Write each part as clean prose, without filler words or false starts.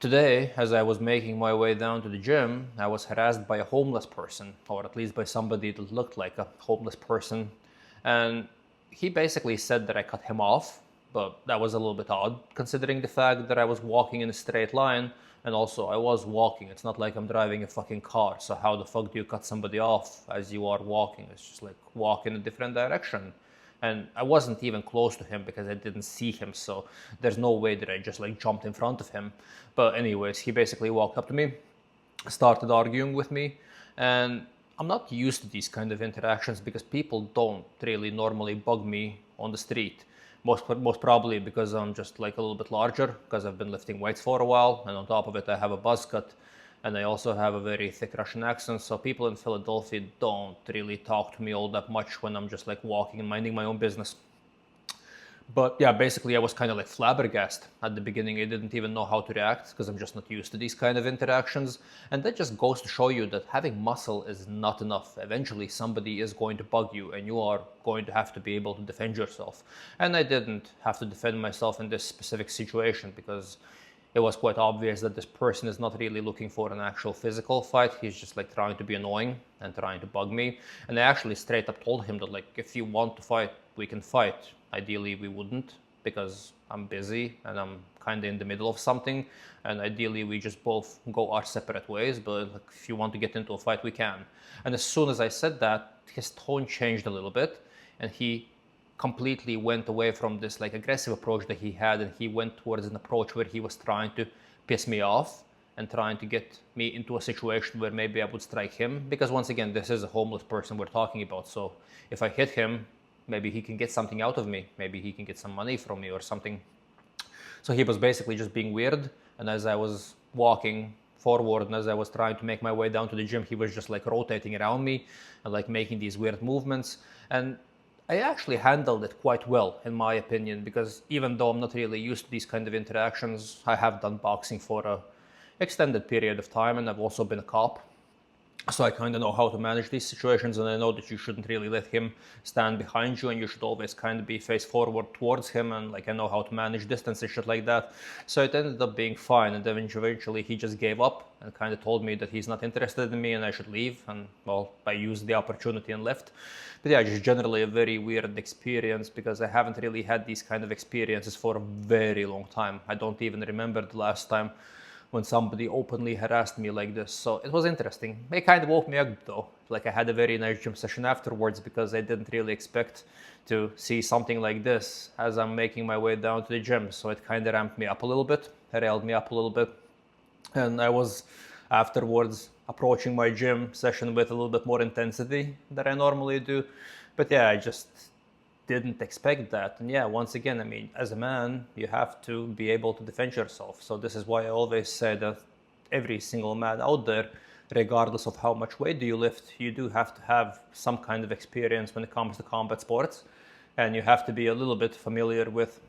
Today, as I was making my way down to the gym, I was harassed by a homeless person, or at least by somebody that looked like a homeless person. And he basically said that I cut him off, but that was a little bit odd, considering the fact that I was walking in a straight line, and also I was walking. It's not like I'm driving a fucking car, so how the fuck do you cut somebody off as you are walking? It's just like walk in a different direction. And I wasn't even close to him because I didn't see him, so there's no way that I just like jumped in front of him. But anyways, he basically walked up to me, started arguing with me, and I'm not used to these kind of interactions because people don't really normally bug me on the street. Most probably because I'm just like a little bit larger because I've been lifting weights for a while, and on top of it I have a buzz cut, and I also have a very thick Russian accent, so people in Philadelphia don't really talk to me all that much when I'm just like walking and minding my own business. But yeah, basically I was kind of like flabbergasted at the beginning. I didn't even know how to react because I'm just not used to these kind of interactions. And that just goes to show you that having muscle is not enough. Eventually somebody is going to bug you and you are going to have to be able to defend yourself. And I didn't have to defend myself in this specific situation because it was quite obvious that this person is not really looking for an actual physical fight. He's just like trying to be annoying and trying to bug me. And I actually straight up told him that like, if you want to fight, we can fight. Ideally, we wouldn't because I'm busy and I'm kind of in the middle of something. And ideally, we just both go our separate ways. But like, if you want to get into a fight, we can. And as soon as I said that, his tone changed a little bit, and he completely went away from this like aggressive approach that he had, and he went towards an approach where he was trying to piss me off and trying to get me into a situation where maybe I would strike him, because once again this is a homeless person we're talking about. So if I hit him, maybe he can get something out of me, maybe he can get some money from me or something. So he was basically just being weird, and as I was walking forward and as I was trying to make my way down to the gym, he was just like rotating around me and like making these weird movements. And I actually handled it quite well, in my opinion, because even though I'm not really used to these kind of interactions, I have done boxing for a extended period of time, and I've also been a cop. So I kind of know how to manage these situations, and I know that you shouldn't really let him stand behind you, and you should always kind of be face forward towards him, and like I know how to manage distance and shit like that. So it ended up being fine, and then eventually he just gave up and kind of told me that he's not interested in me and I should leave, and well, I used the opportunity and left. But yeah, just generally a very weird experience because I haven't really had these kind of experiences for a very long time. I don't even remember the last time when somebody openly harassed me like this. So it was interesting. It kind of woke me up though. Like I had a very nice gym session afterwards because I didn't really expect to see something like this as I'm making my way down to the gym. So it kind of ramped me up a little bit, railed me up a little bit. And I was afterwards approaching my gym session with a little bit more intensity than I normally do. But yeah, I just didn't expect that. And yeah, once again, I mean, as a man, you have to be able to defend yourself. So this is why I always say that every single man out there, regardless of how much weight do you lift, you do have to have some kind of experience when it comes to combat sports. And you have to be a little bit familiar with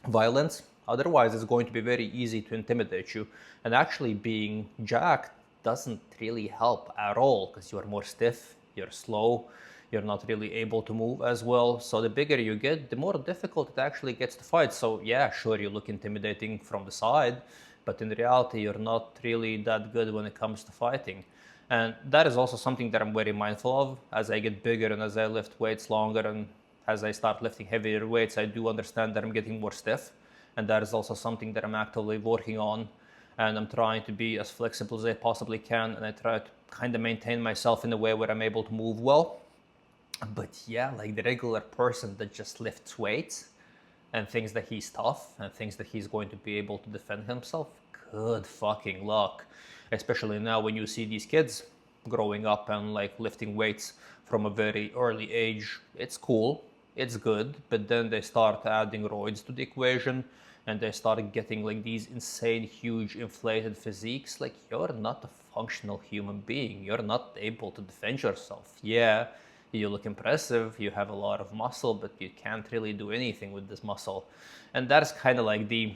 violence. Otherwise, it's going to be very easy to intimidate you. And actually being jacked doesn't really help at all because you're more stiff, you're slow, you're not really able to move as well. So the bigger you get, the more difficult it actually gets to fight. So yeah, sure, you look intimidating from the side, but in reality, you're not really that good when it comes to fighting. And that is also something that I'm very mindful of as I get bigger and as I lift weights longer and as I start lifting heavier weights. I do understand that I'm getting more stiff. And that is also something that I'm actively working on. And I'm trying to be as flexible as I possibly can. And I try to kind of maintain myself in a way where I'm able to move well. But yeah, like the regular person that just lifts weights and thinks that he's tough and thinks that he's going to be able to defend himself, good fucking luck. Especially now when you see these kids growing up and like lifting weights from a very early age. It's cool, it's good, but then they start adding roids to the equation and they start getting like these insane, huge, inflated physiques. Like, you're not a functional human being. You're not able to defend yourself. Yeah, you look impressive, you have a lot of muscle, but you can't really do anything with this muscle. And that's kind of like the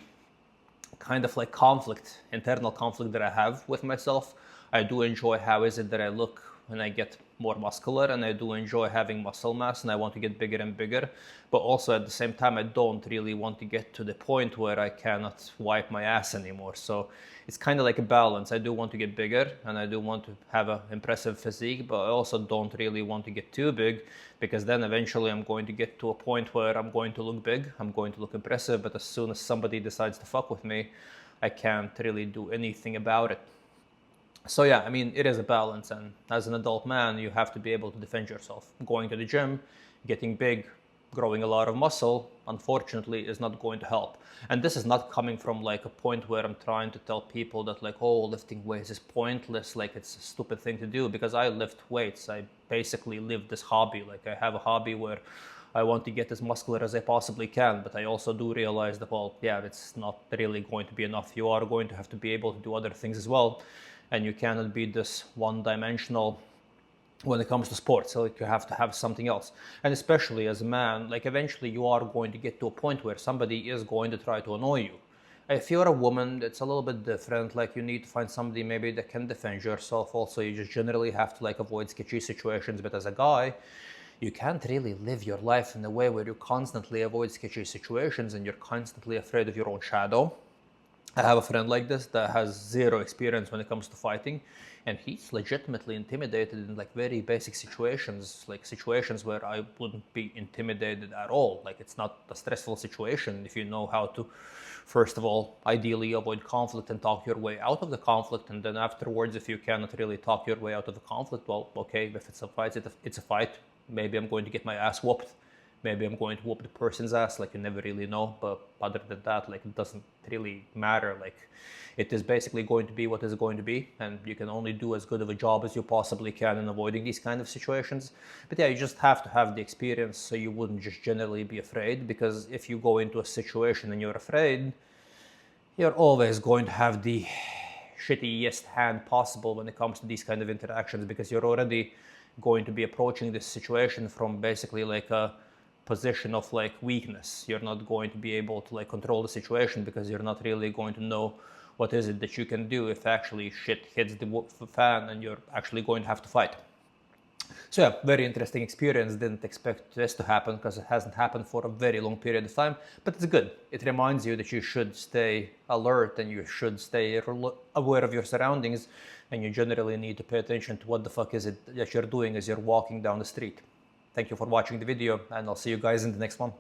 conflict, internal conflict that I have with myself. I do enjoy how is it that I look and I get more muscular, and I do enjoy having muscle mass, and I want to get bigger and bigger. But also at the same time, I don't really want to get to the point where I cannot wipe my ass anymore. So it's kind of like a balance. I do want to get bigger, and I do want to have an impressive physique, but I also don't really want to get too big, because then eventually I'm going to get to a point where I'm going to look big, I'm going to look impressive, but as soon as somebody decides to fuck with me, I can't really do anything about it. So yeah, I mean, it is a balance, and as an adult man, you have to be able to defend yourself. Going to the gym, getting big, growing a lot of muscle, unfortunately, is not going to help. And this is not coming from like a point where I'm trying to tell people that like, oh, lifting weights is pointless, like it's a stupid thing to do, because I lift weights. I basically live this hobby. Like I have a hobby where I want to get as muscular as I possibly can, but I also do realize that, well, yeah, it's not really going to be enough. You are going to have to be able to do other things as well. And you cannot be this one-dimensional when it comes to sports. So you have to have something else. And especially as a man, like eventually you are going to get to a point where somebody is going to try to annoy you. If you're a woman, it's a little bit different. Like you need to find somebody maybe that can defend yourself. Also, you just generally have to like avoid sketchy situations. But as a guy, you can't really live your life in a way where you constantly avoid sketchy situations and you're constantly afraid of your own shadow. I have a friend like this that has zero experience when it comes to fighting, and he's legitimately intimidated in like very basic situations, like situations where I wouldn't be intimidated at all. Like it's not a stressful situation if you know how to, first of all, ideally avoid conflict and talk your way out of the conflict, and then afterwards, if you cannot really talk your way out of the conflict, well, okay, if it's a fight, it's a fight. Maybe I'm going to get my ass whooped. Maybe I'm going to whoop the person's ass, like you never really know. But other than that, like it doesn't really matter. Like it is basically going to be what is going to be, and you can only do as good of a job as you possibly can in avoiding these kind of situations. But yeah, you just have to have the experience so you wouldn't just generally be afraid, because if you go into a situation and you're afraid, you're always going to have the shittiest hand possible when it comes to these kind of interactions, because you're already going to be approaching this situation from basically like a position of like weakness. You're not going to be able to like control the situation, because you're not really going to know what is it that you can do if actually shit hits the fan and you're actually going to have to fight. So yeah, very interesting experience. Didn't expect this to happen because it hasn't happened for a very long period of time, but it's good. It reminds you that you should stay alert and you should stay aware of your surroundings, and you generally need to pay attention to what the fuck is it that you're doing as you're walking down the street. Thank you for watching the video, and I'll see you guys in the next one.